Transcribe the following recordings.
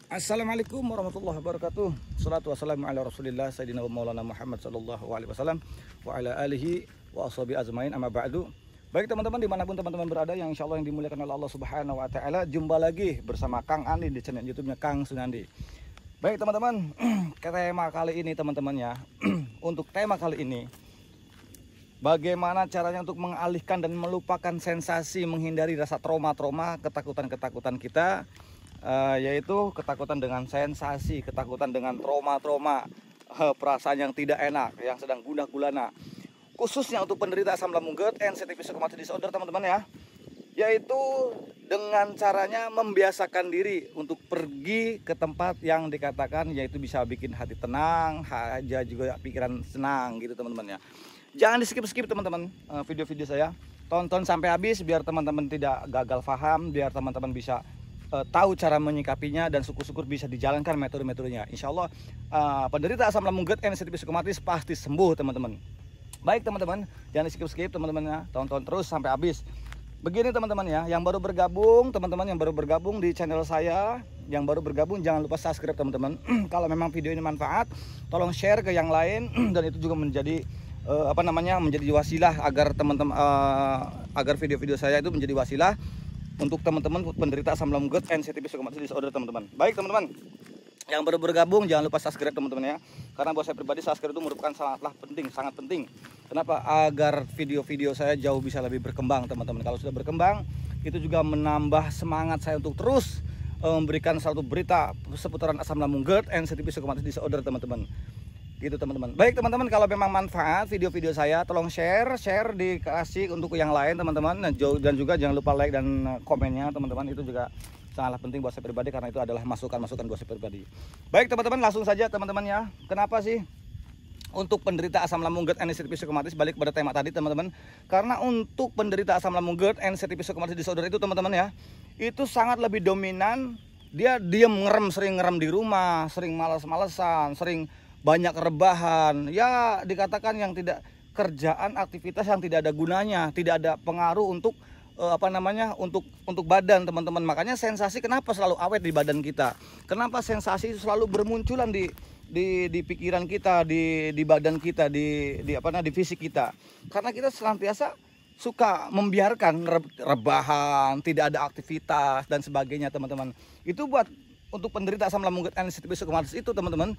Assalamualaikum warahmatullahi wabarakatuh. Salatu wassalamu ala Rasulillah Sayyidina wa Maulana Muhammad sallallahu alaihi wasallam wa ala alihi wa ashabi azmain, amma ba'du. Baik teman-teman, dimanapun teman-teman berada yang insya Allah yang dimuliakan oleh Allah Subhanahu wa Ta'ala, jumpa lagi bersama Kang Andi di channel YouTube-nya Kang Sunandi. Baik teman-teman, ke tema kali ini teman-teman ya. Untuk tema kali ini, bagaimana caranya untuk mengalihkan dan melupakan sensasi, menghindari rasa trauma-trauma, ketakutan-ketakutan kita, yaitu ketakutan dengan sensasi, ketakutan dengan trauma-trauma, perasaan yang tidak enak, yang sedang gundah gulana, khususnya untuk penderita asam lambung GERD and sensitive psychomotor disorder teman-teman ya. Yaitu dengan caranya membiasakan diri untuk pergi ke tempat yang dikatakan yaitu bisa bikin hati tenang, aja juga pikiran senang gitu teman-teman ya. Jangan di skip-skip teman-teman video-video saya, tonton sampai habis biar teman-teman tidak gagal paham, biar teman-teman bisa tahu cara menyikapinya, dan syukur-syukur bisa dijalankan metode-metodenya. Insya Allah penderita asam lambung GERD and sensitive psychomotor pasti sembuh teman-teman. Baik teman-teman, jangan di skip-skip teman-teman ya, tonton terus sampai habis. Begini teman-teman ya, yang baru bergabung, teman-teman yang baru bergabung di channel saya, yang baru bergabung jangan lupa subscribe teman-teman. Kalau memang video ini manfaat, tolong share ke yang lain, dan itu juga menjadi menjadi wasilah agar teman-teman agar video-video saya itu menjadi wasilah untuk teman-teman penderita asam lambung GERD and sensitive psychomotor disorder teman-teman. Baik teman-teman, yang baru bergabung jangan lupa subscribe teman-teman ya, karena buat saya pribadi subscribe itu merupakan sangat penting. Kenapa? Agar video-video saya jauh bisa lebih berkembang teman-teman. Kalau sudah berkembang, itu juga menambah semangat saya untuk terus memberikan satu berita seputaran asam lambung GERD and sensitive psychomotor disorder teman-teman. Gitu teman-teman. Baik teman-teman, kalau memang manfaat video-video saya, tolong share dikasih untuk yang lain teman-teman, dan juga jangan lupa like dan komennya teman-teman. Itu juga sangatlah penting buat saya pribadi, karena itu adalah masukan-masukan buat saya pribadi. Baik teman-teman, langsung saja teman-teman ya. Kenapa sih untuk penderita asam lambung GERD and sensitive psychomotor, balik pada tema tadi teman-teman? Karena untuk penderita asam lambung GERD and sensitive psychomotor disorder itu teman-teman ya, itu sangat lebih dominan. Dia diam sering ngerem di rumah, sering malas-malesan, sering banyak rebahan, ya dikatakan yang tidak kerjaan, aktivitas yang tidak ada gunanya, tidak ada pengaruh untuk untuk badan teman-teman. Makanya sensasi kenapa selalu awet di badan kita, kenapa sensasi itu selalu bermunculan di pikiran kita, di badan kita, di fisik kita, karena kita senantiasa suka membiarkan rebahan, tidak ada aktivitas dan sebagainya teman-teman. Itu buat untuk penderita asam lambung GERD and sensitive psychomotor itu teman-teman,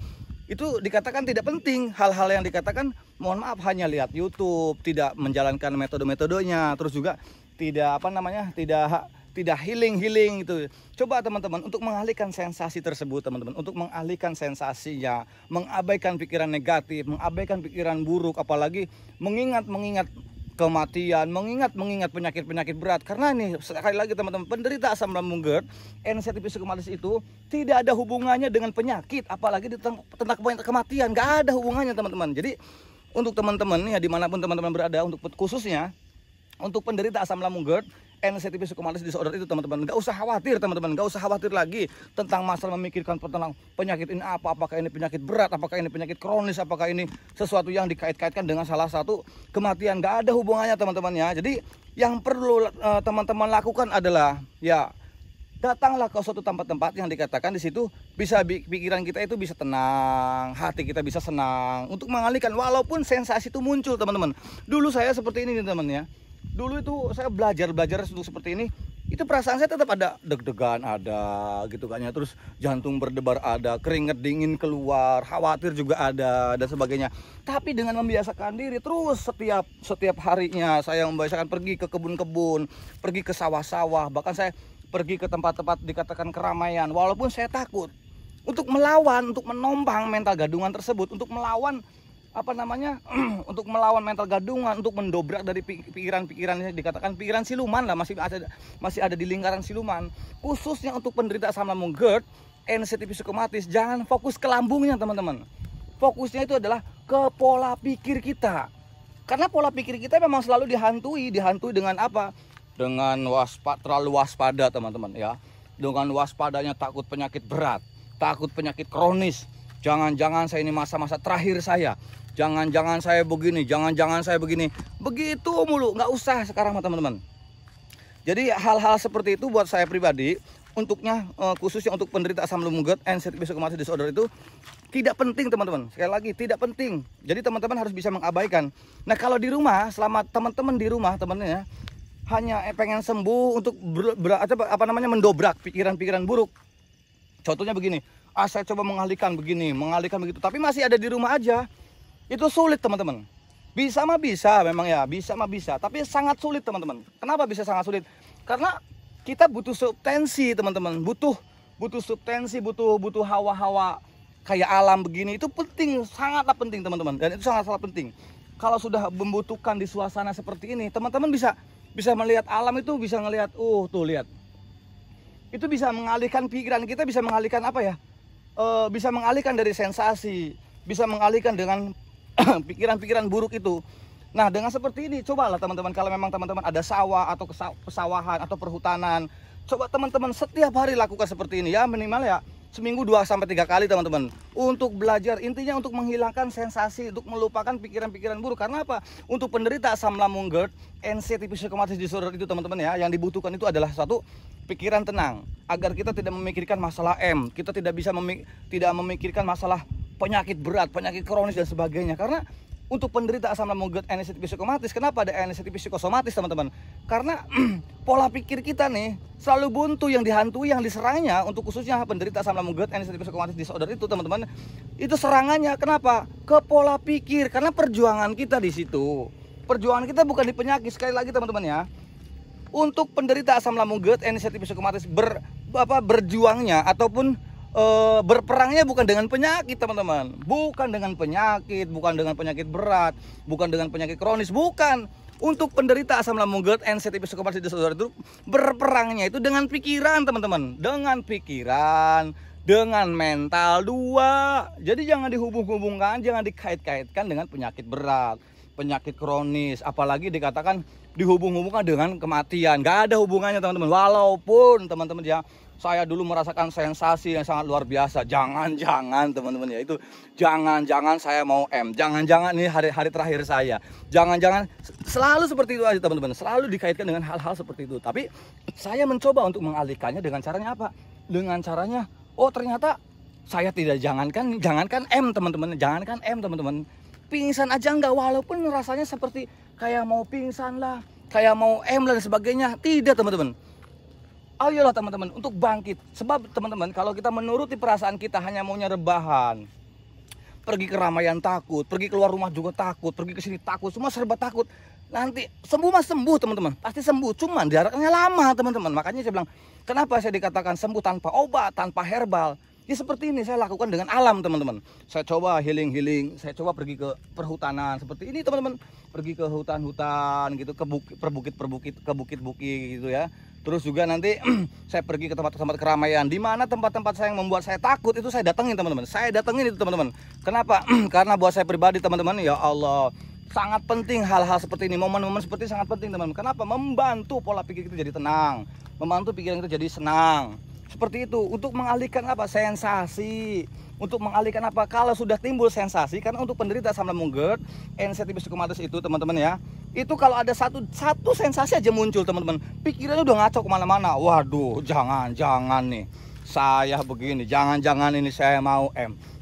itu dikatakan tidak penting. Hal-hal yang dikatakan mohon maaf hanya lihat YouTube, tidak menjalankan metode-metodenya, terus juga tidak tidak healing itu. Coba teman-teman untuk mengalihkan sensasi tersebut teman-teman, untuk mengalihkan sensasinya, mengabaikan pikiran negatif, mengabaikan pikiran buruk, apalagi mengingat kematian, mengingat penyakit-penyakit berat. Karena ini sekali lagi teman-teman, penderita asam lambung GERD and sensitive psychomotor itu tidak ada hubungannya dengan penyakit, apalagi tentang kematian, nggak ada hubungannya teman-teman. Jadi untuk teman-teman ya dimanapun teman-teman berada, untuk khususnya untuk penderita asam lambung GERD and sensitive psychomotor disorder itu teman-teman, nggak usah khawatir teman-teman, nggak usah khawatir lagi tentang masalah memikirkan tentang penyakit ini apakah ini penyakit berat, apakah ini penyakit kronis, apakah ini sesuatu yang dikait-kaitkan dengan salah satu kematian. Nggak ada hubungannya teman-teman ya. Jadi yang perlu teman-teman lakukan adalah ya datanglah ke suatu tempat-tempat yang dikatakan di situ bisa pikiran kita itu bisa tenang, hati kita bisa senang, untuk mengalihkan walaupun sensasi itu muncul teman-teman. Dulu saya seperti ini teman-teman ya. Dulu itu saya belajar untuk seperti ini, itu perasaan saya tetap ada deg-degan, ada gitu kan ya, terus jantung berdebar ada, keringat dingin keluar, khawatir juga ada dan sebagainya. Tapi dengan membiasakan diri terus setiap harinya, saya membiasakan pergi ke kebun-kebun, pergi ke sawah-sawah, bahkan saya pergi ke tempat-tempat dikatakan keramaian, walaupun saya takut, untuk melawan, untuk menompang mental gadungan tersebut, untuk melawan untuk melawan mental gadungan, untuk mendobrak dari pikiran-pikiran dikatakan pikiran siluman lah, masih ada di lingkaran siluman. Khususnya untuk penderita asam lambung GERD and sensitive psychomotor, jangan fokus ke lambungnya teman-teman. Fokusnya itu adalah ke pola pikir kita. Karena pola pikir kita memang selalu dihantui dengan apa? Dengan terlalu waspada teman-teman ya. Dengan waspadanya takut penyakit berat, takut penyakit kronis. Jangan-jangan saya ini masa-masa terakhir saya. Jangan-jangan saya begini, jangan-jangan saya begini. Begitu mulu, nggak usah sekarang teman-teman. Jadi hal-hal seperti itu buat saya pribadi, untuknya khususnya untuk penderita asam lambung GERD and cystic fibrosis disorder itu tidak penting teman-teman. Sekali lagi tidak penting. Jadi teman-teman harus bisa mengabaikan. Nah kalau di rumah, selama teman-teman di rumah teman-teman ya, hanya pengen sembuh untuk mendobrak pikiran-pikiran buruk. Contohnya begini, saya coba mengalihkan begini, mengalihkan begitu, tapi masih ada di rumah aja. Itu sulit teman-teman. Bisa mah bisa memang ya, bisa mah bisa, tapi sangat sulit teman-teman. Kenapa bisa sangat sulit? Karena kita butuh substansi teman-teman, butuh substansi, butuh hawa-hawa kayak alam begini. Itu penting, sangatlah penting teman-teman, dan itu sangat-sangat penting. Kalau sudah membutuhkan di suasana seperti ini, teman-teman bisa melihat alam itu, bisa ngelihat, tuh lihat. Itu bisa mengalihkan pikiran kita, bisa mengalihkan apa ya? Bisa mengalihkan dari sensasi, bisa mengalihkan dengan pikiran-pikiran buruk itu. Nah dengan seperti ini, cobalah teman-teman, kalau memang teman-teman ada sawah atau pesawahan atau perhutanan, coba teman-teman setiap hari lakukan seperti ini ya, minimal ya seminggu 2-3 kali teman-teman, untuk belajar, intinya untuk menghilangkan sensasi, untuk melupakan pikiran-pikiran buruk. Karena apa? Untuk penderita asam lambung GERD and cystic fibrosis disorder itu teman-teman ya, yang dibutuhkan itu adalah satu, pikiran tenang, agar kita tidak memikirkan masalah kita tidak bisa tidak memikirkan masalah penyakit berat, penyakit kronis dan sebagainya. Karena untuk penderita asam lambung GERD and cystic fibrosis, kenapa ada cystic fibrosis teman-teman? Karena pola pikir kita nih selalu buntu, yang dihantui, yang diserangnya untuk khususnya penderita asam lambung GERD and cystic fibrosis disorder itu teman-teman, itu serangannya kenapa? Ke pola pikir. Karena perjuangan kita di situ, perjuangan kita bukan di penyakit. Sekali lagi teman-teman ya, untuk penderita asam lambung GERD and cystic fibrosis berjuangnya ataupun berperangnya bukan dengan penyakit teman-teman, bukan dengan penyakit berat, bukan dengan penyakit kronis, bukan. Untuk penderita asam lambung GERD and cystic fibrosis disorder itu berperangnya itu dengan pikiran teman-teman, dengan pikiran, dengan mental dua. Jadi jangan dihubung-hubungkan, jangan dikait-kaitkan dengan penyakit berat, penyakit kronis, apalagi dikatakan dihubung-hubungkan dengan kematian. Gak ada hubungannya teman-teman. Walaupun teman-teman ya, saya dulu merasakan sensasi yang sangat luar biasa. Jangan-jangan teman-teman ya, itu jangan-jangan saya mau jangan-jangan ini hari-hari terakhir saya, jangan-jangan selalu seperti itu aja teman-teman, selalu dikaitkan dengan hal-hal seperti itu. Tapi saya mencoba untuk mengalihkannya dengan caranya apa? Dengan caranya, ternyata saya tidak jangankan teman-teman, jangankan teman-teman, pingsan aja enggak, walaupun rasanya seperti kayak mau pingsan lah, kayak mau dan sebagainya. Tidak teman-teman, ayolah teman-teman untuk bangkit. Sebab teman-teman, kalau kita menuruti perasaan kita, hanya maunya rebahan, pergi ke keramaian takut, pergi keluar rumah juga takut, pergi ke sini takut, semua serba takut. Nanti sembuh mah sembuh teman-teman, pasti sembuh, cuman jaraknya lama teman-teman. Makanya saya bilang, kenapa saya dikatakan sembuh tanpa obat, tanpa herbal. Ya seperti ini saya lakukan dengan alam teman-teman. Saya coba healing, saya coba pergi ke perhutanan seperti ini teman-teman, pergi ke hutan-hutan gitu, ke bukit-bukit gitu ya. Terus juga nanti saya pergi ke tempat-tempat keramaian, di mana tempat-tempat saya yang membuat saya takut itu saya datengin teman-teman. Saya datengin itu teman-teman. Kenapa? Karena buat saya pribadi teman-teman, ya Allah, sangat penting hal-hal seperti ini, momen-momen seperti ini sangat penting teman-teman. Kenapa? Membantu pola pikir kita jadi tenang, membantu pikiran kita jadi senang. Seperti itu, untuk mengalihkan apa? Sensasi. Untuk mengalihkan apa? Kalau sudah timbul sensasi, karena untuk penderita asam lambung GERD and cystic fibrosis itu teman-teman ya, itu kalau ada satu sensasi aja muncul teman-teman, pikirannya udah ngaco kemana-mana. Waduh, jangan-jangan nih saya begini, jangan-jangan ini saya mau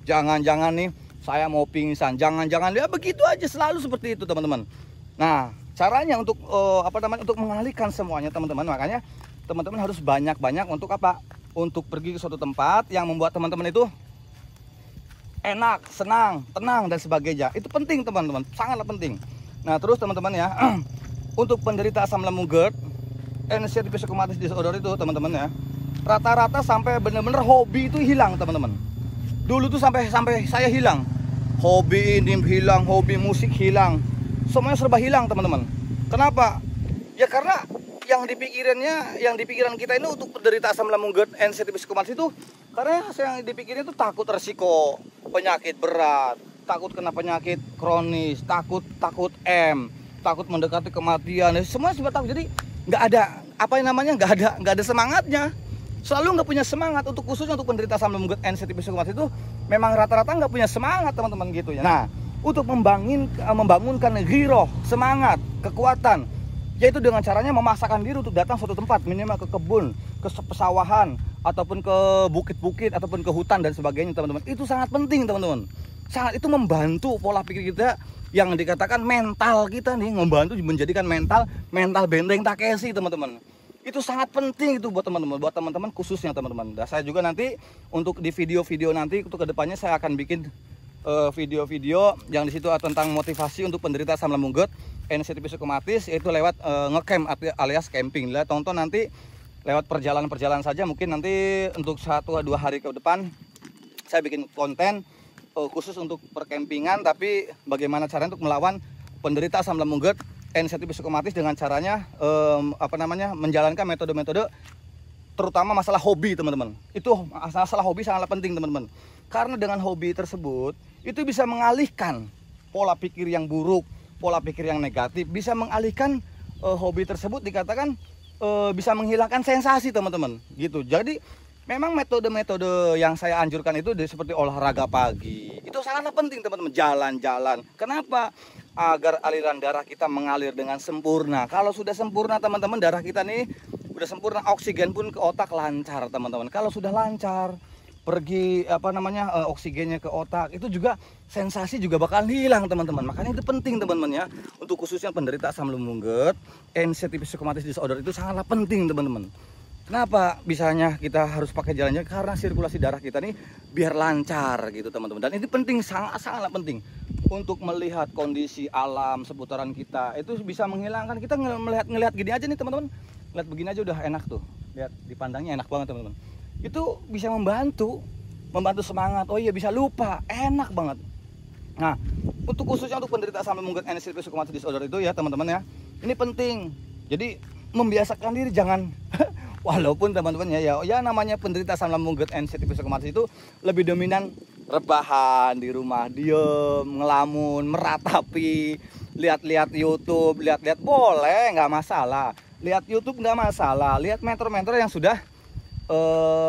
jangan-jangan nih saya mau pingsan, jangan-jangan ya, begitu aja selalu seperti itu teman-teman. Nah caranya untuk untuk mengalihkan semuanya teman-teman, makanya teman-teman harus banyak-banyak untuk apa? Untuk pergi ke suatu tempat yang membuat teman-teman itu enak, senang, tenang dan sebagainya. Itu penting teman-teman, sangatlah penting. Nah terus teman-teman ya, untuk penderita asam lambung GERD and cystic fibrosis disorder itu teman-teman ya, rata-rata sampai bener-bener hobi itu hilang teman-teman. Dulu tuh sampai saya hilang, hobi ini hilang, hobi musik hilang, semuanya serba hilang teman-teman. Kenapa? Ya karena yang dipikiran kita ini untuk penderita asam lambung GERD and cystic fibrosis itu, karena yang dipikirin itu takut resiko penyakit berat, takut kena penyakit kronis, takut takut mendekati kematian, semua serba takut. Jadi nggak ada nggak ada semangatnya, selalu nggak punya semangat. Untuk khususnya untuk penderita asam lambung GERD and cystic fibrosis itu memang rata-rata nggak punya semangat teman-teman gitu ya. Nah untuk membangunkan giroh, semangat, kekuatan, yaitu dengan caranya memaksakan diri untuk datang suatu tempat, minimal ke kebun, ke pesawahan ataupun ke bukit-bukit ataupun ke hutan dan sebagainya teman-teman. Itu sangat penting teman-teman. Sangat, itu membantu pola pikir kita yang dikatakan mental kita nih, membantu menjadikan mental benteng Takeshi teman-teman. Itu sangat penting itu buat teman-teman khususnya teman-teman. Dan saya juga nanti untuk di video-video nanti untuk kedepannya saya akan bikin video-video yang di situ tentang motivasi untuk penderita asam lambung GERD, NSCT psikomatis, yaitu lewat ngecamp alias camping. Lah tonton nanti lewat perjalanan saja, mungkin nanti untuk 1-2 hari ke depan saya bikin konten khusus untuk perkempingan, tapi bagaimana caranya untuk melawan penderita asam lambung GERD, NSCT psikomatis dengan caranya menjalankan metode-metode terutama masalah hobi teman-teman. Itu masalah hobi sangatlah penting teman-teman. Karena dengan hobi tersebut itu bisa mengalihkan pola pikir yang buruk, pola pikir yang negatif, bisa mengalihkan hobi tersebut dikatakan bisa menghilangkan sensasi teman-teman gitu. Jadi memang metode-metode yang saya anjurkan itu seperti olahraga pagi. Itu sangatlah penting teman-teman, jalan-jalan. Kenapa? Agar aliran darah kita mengalir dengan sempurna. Kalau sudah sempurna teman-teman, darah kita nih udah sempurna, oksigen pun ke otak lancar teman-teman. Kalau sudah lancar pergi oksigennya ke otak, itu juga sensasi juga bakal hilang teman-teman. Makanya itu penting teman-teman ya, untuk khususnya penderita asam lambung GERD, NSCT psikomatis disorder itu sangatlah penting teman-teman. Kenapa bisanya kita harus pakai jalannya? Karena sirkulasi darah kita nih biar lancar gitu teman-teman. Dan ini penting, sangat-sangatlah penting untuk melihat kondisi alam seputaran kita. Itu bisa menghilangkan, kita ngelihat gini aja nih teman-teman. Lihat begini aja udah enak tuh. Lihat dipandangnya enak banget teman-teman. Itu bisa membantu semangat. Oh iya, bisa lupa, enak banget. Nah, untuk khususnya untuk penderita asam lambung GERD, NSCT psikomatis disorder itu ya teman-teman ya, ini penting. Jadi membiasakan diri, jangan walaupun teman-teman ya namanya penderita asam lambung GERD, NSCT psikomatis itu lebih dominan rebahan di rumah, diem, ngelamun, meratapi, lihat-lihat YouTube, lihat-lihat boleh, nggak masalah. Lihat YouTube nggak masalah. Lihat mentor-mentor yang sudah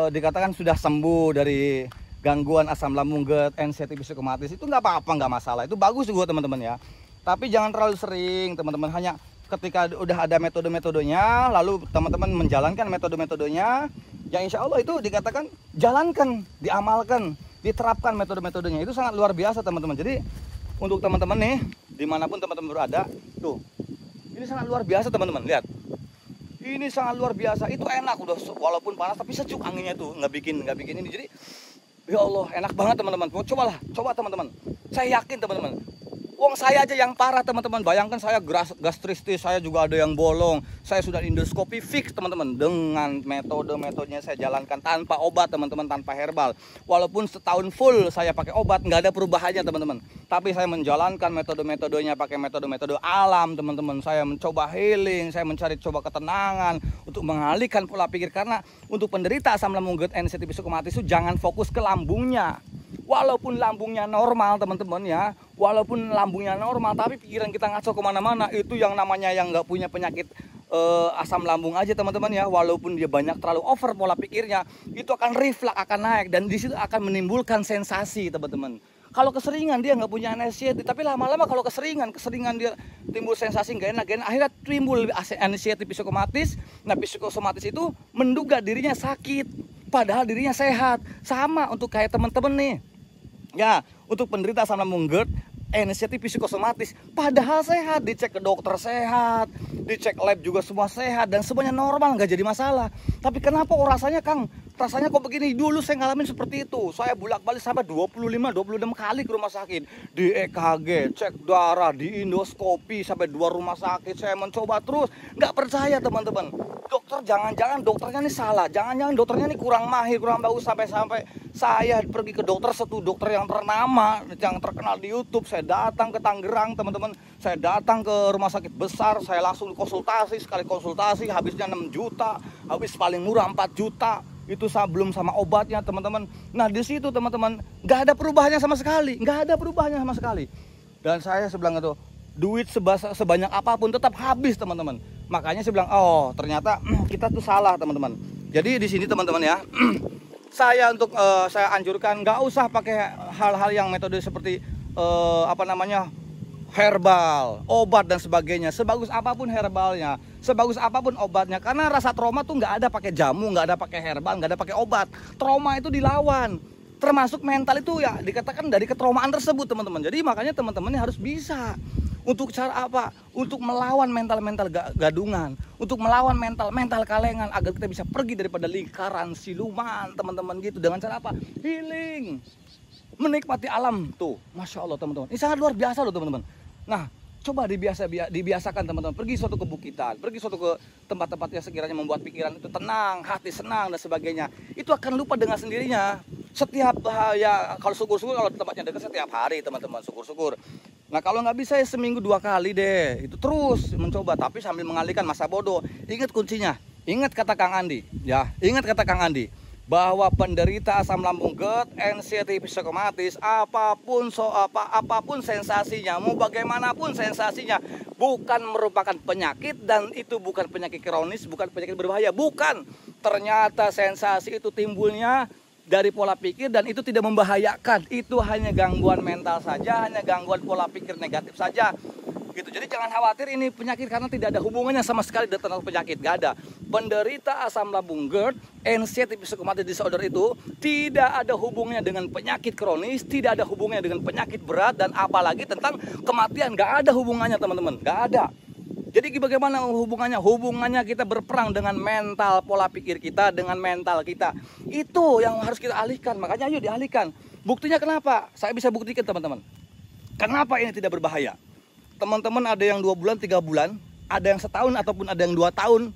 dikatakan sudah sembuh dari gangguan asam lambung GERD, NSCT psikomatis, itu nggak apa-apa, nggak masalah. Itu bagus juga teman-teman ya. Tapi jangan terlalu sering teman-teman. Hanya ketika udah ada metode-metodenya, lalu teman-teman menjalankan metode-metodenya, yang insya Allah itu dikatakan jalankan, diamalkan, diterapkan metode-metodenya. Itu sangat luar biasa teman-teman. Jadi untuk teman-teman nih, dimanapun teman-teman berada, tuh, ini sangat luar biasa teman-teman. Lihat, ini sangat luar biasa. Itu enak, udah walaupun panas tapi sejuk anginnya tuh, nggak bikin ini. Jadi ya Allah, enak banget teman-teman. Coba teman-teman. Saya yakin teman-teman, wong saya aja yang parah teman-teman. Bayangkan saya gastristis, saya juga ada yang bolong. Saya sudah endoskopi fix teman-teman. Dengan metodenya saya jalankan tanpa obat teman-teman, tanpa herbal. Walaupun setahun full saya pakai obat, nggak ada perubahannya teman-teman. Tapi saya menjalankan metodenya pakai metode alam teman-teman. Saya mencoba healing, saya mencari ketenangan untuk mengalihkan pola pikir. Karena untuk penderita asam lambung GERD, NSCT psikomatis itu jangan fokus ke lambungnya. Walaupun lambungnya normal teman-teman ya, walaupun lambungnya normal, tapi pikiran kita ngaco kemana-mana. Itu yang namanya yang nggak punya penyakit asam lambung aja teman-teman ya. Walaupun dia banyak terlalu over pola pikirnya, itu akan reflux, akan naik, dan di situ akan menimbulkan sensasi teman-teman. Kalau keseringan dia nggak punya anxiety, tapi lama-lama kalau keseringan dia timbul sensasi nggak enak, akhirnya timbul anxiety psikomatis. Nah, psikosomatis itu menduga dirinya sakit, padahal dirinya sehat. Sama untuk kayak teman-teman nih. Ya, untuk penderita asam lambung GERD, NSCT psikosomatis, padahal sehat, dicek ke dokter sehat, dicek lab juga semua sehat, dan semuanya normal, nggak jadi masalah. Tapi kenapa rasanya Kang? Rasanya kok begini? Dulu saya ngalamin seperti itu. Saya bolak-balik sampai 25-26 kali ke rumah sakit. Di EKG, cek darah, di endoskopi, sampai 2 rumah sakit. Saya mencoba terus, nggak percaya teman-teman. Dokter, jangan-jangan dokternya ini salah. Jangan-jangan dokternya ini kurang mahir, kurang bagus. Sampai saya pergi ke satu dokter yang ternama, yang terkenal di YouTube. Saya datang ke Tangerang teman-teman. Saya datang ke rumah sakit besar. Saya langsung konsultasi. Sekali konsultasi habisnya 6 juta. Habis paling murah 4 juta. Itu belum sama obatnya teman-teman. Nah di situ teman-teman nggak ada perubahannya sama sekali, Dan saya bilang itu, duit sebanyak apapun tetap habis teman-teman. Makanya saya bilang, oh ternyata kita tuh salah teman-teman. Jadi di sini teman-teman ya, saya anjurkan nggak usah pakai hal-hal yang metode seperti herbal, obat dan sebagainya. Sebagus apapun herbalnya, sebagus apapun obatnya, karena rasa trauma tuh nggak ada pakai jamu, nggak ada pakai herbal, nggak ada pakai obat. Trauma itu dilawan, termasuk mental itu ya dikatakan dari ketraumaan tersebut teman-teman. Jadi makanya teman-teman harus bisa. Untuk cara apa? Untuk melawan mental-mental gadungan, untuk melawan mental-mental kalengan, agar kita bisa pergi daripada lingkaran siluman teman-teman gitu. Dengan cara apa? Healing, menikmati alam tuh, masya Allah teman-teman. Ini sangat luar biasa loh teman-teman. Nah, coba dibiasakan teman-teman. Pergi suatu ke bukitan, pergi suatu ke tempat-tempat yang sekiranya membuat pikiran itu tenang, hati senang dan sebagainya. Itu akan lupa dengan sendirinya. Setiap ya kalau syukur-syukur kalau tempatnya dekat setiap hari teman-teman, syukur-syukur. Nah kalau nggak bisa ya seminggu 2 kali deh. Itu terus mencoba tapi sambil mengalihkan masa bodoh. Ingat kuncinya, ingat kata Kang Andi, ya, ingat kata Kang Andi. Bahwa penderita asam lambung, GERD, anxiety, psikomatis, apapun sensasinya, mau bagaimanapun sensasinya, bukan merupakan penyakit dan itu bukan penyakit kronis, bukan penyakit berbahaya, bukan. Ternyata sensasi itu timbulnya dari pola pikir dan itu tidak membahayakan. Itu hanya gangguan mental saja, hanya gangguan pola pikir negatif saja. Gitu. Jadi jangan khawatir ini penyakit karena tidak ada hubungannya sama sekali dengan penyakit, gak ada. Penderita asam lambung, GERD, anxiety psychomotor disorder itu tidak ada hubungannya dengan penyakit kronis, tidak ada hubungannya dengan penyakit berat dan apalagi tentang kematian, gak ada hubungannya teman-teman, gak ada. Jadi bagaimana hubungannya? Hubungannya kita berperang dengan mental, pola pikir kita, dengan mental kita. Itu yang harus kita alihkan, makanya ayo dialihkan. Buktinya kenapa? Saya bisa buktikan teman-teman. Kenapa ini tidak berbahaya? Teman-teman ada yang 2 bulan, 3 bulan, ada yang setahun ataupun ada yang 2 tahun.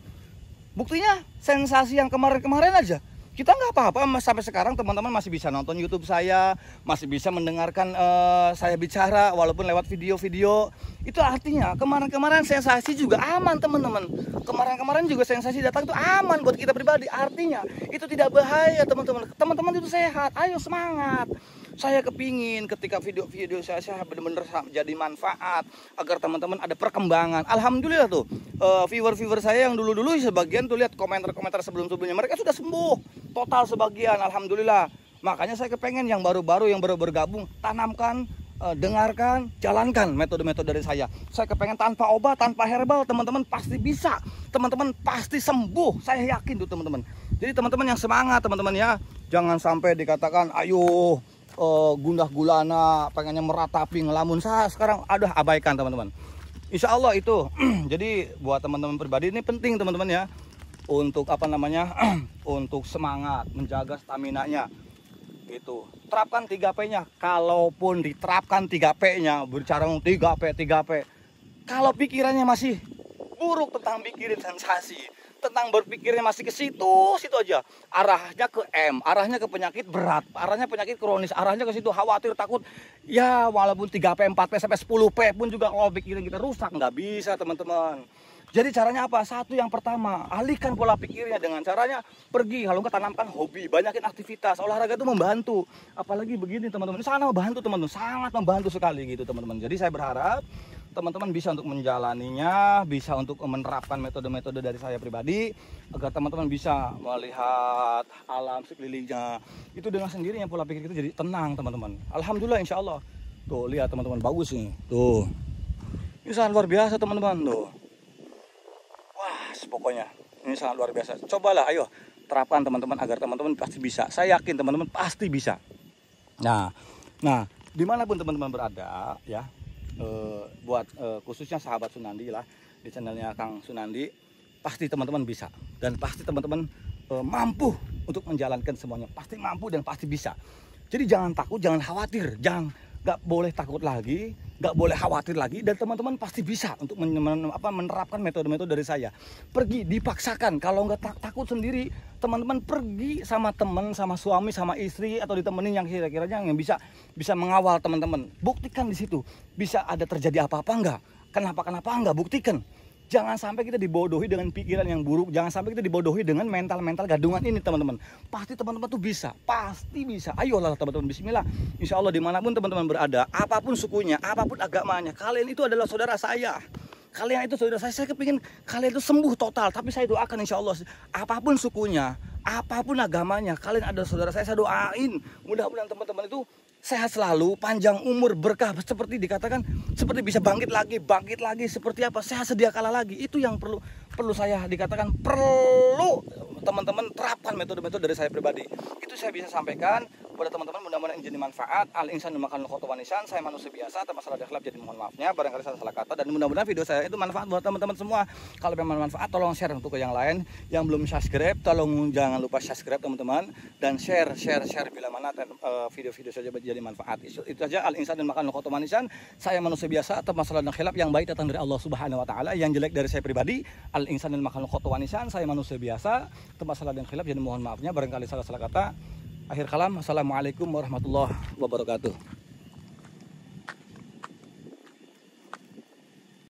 Buktinya sensasi yang kemarin-kemarin aja. Kita nggak apa-apa sampai sekarang teman-teman masih bisa nonton YouTube saya, masih bisa mendengarkan saya bicara walaupun lewat video-video. Itu artinya kemarin-kemarin sensasi juga aman teman-teman. Kemarin-kemarin juga sensasi datang itu aman buat kita pribadi. Artinya itu tidak bahaya teman-teman. Teman-teman itu sehat, ayo semangat. Saya kepingin ketika video-video saya benar-benar jadi manfaat agar teman-teman ada perkembangan. Alhamdulillah tuh viewer-viewer saya yang dulu-dulu sebagian tuh lihat komentar-komentar sebelum-sebelumnya mereka sudah sembuh total sebagian, alhamdulillah. Makanya saya kepengen yang baru-baru yang baru bergabung tanamkan, dengarkan, jalankan metode-metode dari saya. Saya kepengen tanpa obat, tanpa herbal, teman-teman pasti bisa. Teman-teman pasti sembuh, saya yakin tuh teman-teman. Jadi teman-teman yang semangat teman-teman ya, jangan sampai dikatakan ayo gundah gulana, pengennya meratapi ngelamun. Saya sekarang ada abaikan teman-teman. Insya Allah itu. Jadi buat teman-teman pribadi ini penting teman-teman ya, untuk apa namanya, untuk semangat, menjaga stamina-nya. Gitu. Terapkan 3P-nya. Kalaupun diterapkan 3P-nya, bicara 3P. Kalau pikirannya masih buruk tentang pikirin sensasi, tentang berpikirnya masih ke situ aja, arahnya ke M, arahnya ke penyakit berat, arahnya penyakit kronis, arahnya ke situ, khawatir, takut. Ya walaupun 3P, 4P sampai 10P pun juga kalau pikiran kita rusak, nggak bisa teman-teman. Jadi caranya apa? Satu, yang pertama, alihkan pola pikirnya dengan caranya pergi, kalau nggak tanamkan hobi, banyakin aktivitas. Olahraga itu membantu, apalagi begini teman-teman, sangat membantu teman-teman, sangat membantu sekali gitu teman-teman. Jadi saya berharap teman-teman bisa untuk menjalaninya, bisa untuk menerapkan metode-metode dari saya pribadi, agar teman-teman bisa melihat alam sekelilingnya. Itu dengan sendirinya pola pikir kita jadi tenang teman-teman. Alhamdulillah insya Allah. Tuh lihat teman-teman, bagus nih. Tuh, ini sangat luar biasa teman-teman. Tuh, wah pokoknya ini sangat luar biasa. Cobalah, ayo terapkan teman-teman agar teman-teman pasti bisa. Saya yakin teman-teman pasti bisa. Nah, dimanapun teman-teman berada ya. Buat khususnya sahabat Sunandi lah, di channelnya Kang Sunandi, pasti teman-teman bisa dan pasti teman-teman mampu untuk menjalankan semuanya, pasti mampu dan pasti bisa. Jadi jangan takut, jangan khawatir, nggak boleh takut lagi, nggak boleh khawatir lagi, dan teman-teman pasti bisa untuk menerapkan metode-metode dari saya. Pergi, dipaksakan, kalau nggak takut sendiri, teman-teman pergi sama teman, sama suami, sama istri, atau ditemenin yang kira-kiranya yang bisa mengawal teman-teman. Buktikan di situ, bisa ada terjadi apa-apa nggak? Kenapa nggak? Buktikan. Jangan sampai kita dibodohi dengan pikiran yang buruk. Jangan sampai kita dibodohi dengan mental-mental gadungan ini teman-teman. Pasti teman-teman tuh bisa. Pasti bisa. Ayolah teman-teman, bismillah. Insya Allah dimanapun teman-teman berada, apapun sukunya, apapun agamanya, kalian itu adalah saudara saya. Kalian itu saudara saya kepingin kalian itu sembuh total. Tapi saya doakan insya Allah, apapun sukunya, apapun agamanya, kalian ada saudara saya doain mudah-mudahan teman-teman itu sehat selalu, panjang umur, berkah, seperti dikatakan, seperti bisa bangkit lagi, seperti apa, sehat sedia kala lagi. Itu yang perlu saya dikatakan, perlu teman-teman terapkan metode-metode dari saya pribadi. Itu saya bisa sampaikan kepada teman-teman, mudah-mudahan ini jadi manfaat. Al-insan makan khotwanisan, saya manusia biasa, masalah akhlak, jadi mohon maafnya barangkali saya salah kata, dan mudah-mudahan video saya itu manfaat buat teman-teman semua. Kalau memang manfaat, tolong share untuk ke yang lain. Yang belum subscribe, tolong jangan lupa subscribe teman-teman, dan share bila mana video-video saja jadi manfaat. Itu saja. Al-insan dan makan khotwanisan, saya manusia biasa, masalah akhlak, yang baik datang dari Allah Subhanahu wa taala, yang jelek dari saya pribadi. Al-insan dan makan khotwanisan, saya manusia biasa, masalah dan khilaf, jadi mohon maafnya barangkali salah kata. Akhir kalam, assalamualaikum warahmatullahi wabarakatuh.